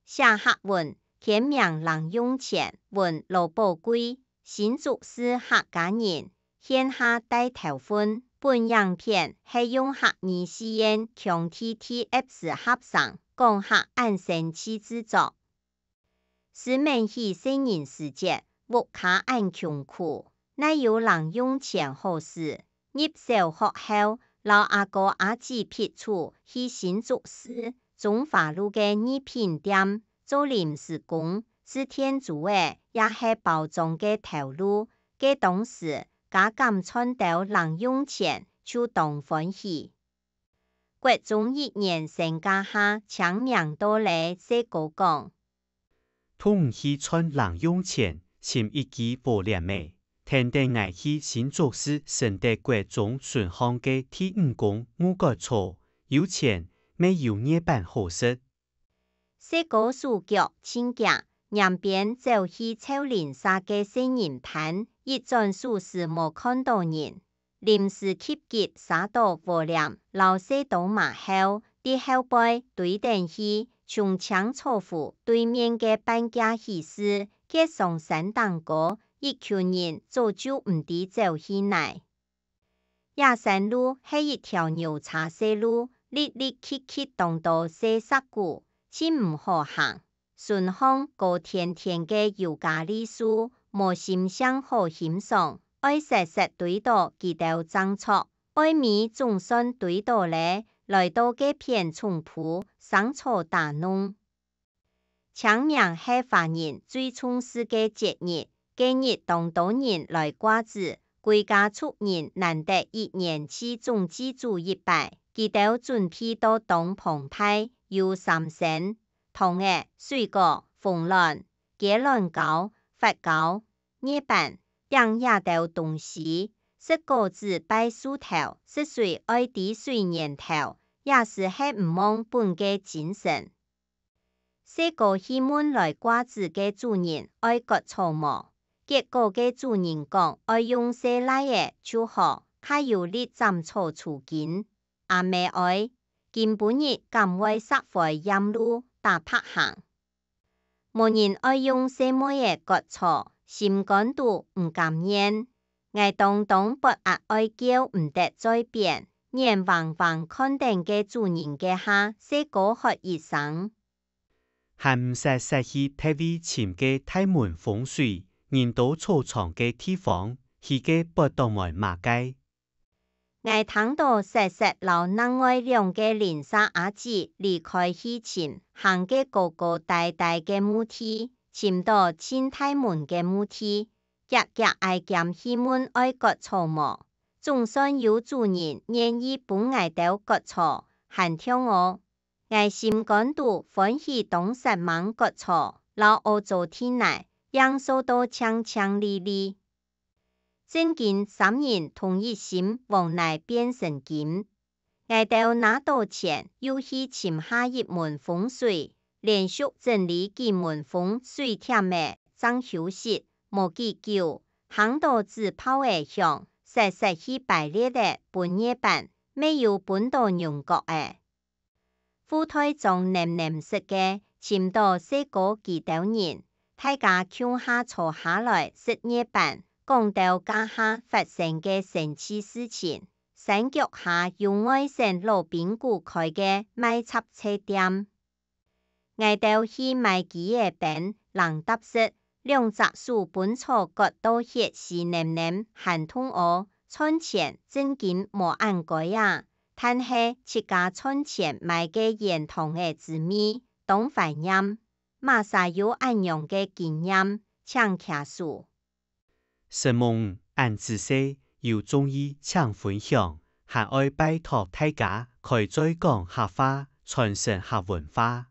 下客云：天命人涌前，云路宝贵，新竹市客家人，现下大头分。本影片系用客语试验强 TTFs 合成，讲客按生气制作。是明喜成人世界，屋卡按穷苦，乃有人用钱好事。入小學後，老阿哥阿姊撇出去新竹市中華路嘅二品店做臨時工，是天主嘅，也係包裝嘅頭路。嘅當時，加減賺到人用錢，就當歡喜。國中1年生假下，請名到嚟寫稿講。通去賺人用錢，尋一記無臉咩？天地愛去新竹市承德國中順行嘅第5公5個錯，有錢沒有夜班好食。寫稿書腳親家，兩邊走去草林沙嘅聖人灘，一轉書時無看到人。臨時吸結沙到無臉，老寫到馬後，啲後輩對電去。從搶錯府對面嘅搬家喜事，嘅上山蛋糕，一群人早就唔知走去哪。野山路係一條牛叉細路，哩哩曲曲動到細石鼓，真唔好行。順行高甜甜嘅油咖喱樹，無心想好欣賞，愛實實對到幾道爭錯，愛咪總算對到咧。來到嘅片松鋪，生草打弄。清明係華人最重視嘅節日，今日當多人來掛子，歸家出人難得1年次總祭祖1拜，記得準備到當澎湃，有3牲、糖嘅、水果、鳳卵、雞卵糕、發糕、夜板，養也到東西。食果子拜樹頭，食水愛滴水年頭，也是係唔忘本嘅精神。寫個希望來掛子嘅主人愛割草毛，結果嘅主人講愛用寫來嘅就好，較有力斬草除根。阿妹愛，今本日甘為殺回陰路打拍行。無人愛用寫咩嘅割草，心肝都唔甘願。愛當不壓愛叫唔得再變，眼黃黃看定嘅主人嘅下，寫個學一生。還唔使去睇位前嘅大門風水，人到草場嘅地方，去嘅不當外馬街。愛聽到實老能愛兩嘅林沙阿姊離開去前，行嘅高高大大嘅木梯，潛到前大門嘅木梯。夾愛兼希望愛割草毛，總算有主人願意幫愛到割草，還聽我，愛心肝肚歡喜當實忙割草，老歐做天來，樣數都強強力力。正經3人同一心往內變成金，愛到拿到錢，又去尋下一門風水，連續整理幾門風水忝嘅裝修室。無幾久，行到自拋嘅響，實去排列嘅半夜班，沒有半到用國嘅。副台長黏實嘅，簽到寫個幾多人，大家翹下坐下來食夜班，講到家下發生嘅神奇事情。山腳下有外省老兵股開嘅賣插車店，愛到去買幾個餅，人搭食。兩隻樹本草割到血絲黏寒痛哦，賺錢真緊無按過呀，但係自家賺錢買嘅鹽糖嘅滋味，當懷念，馬上有按樣嘅經驗，請客數。什麼按知識有中意請分享，還愛拜託大家，可以再講客話，傳承客文化。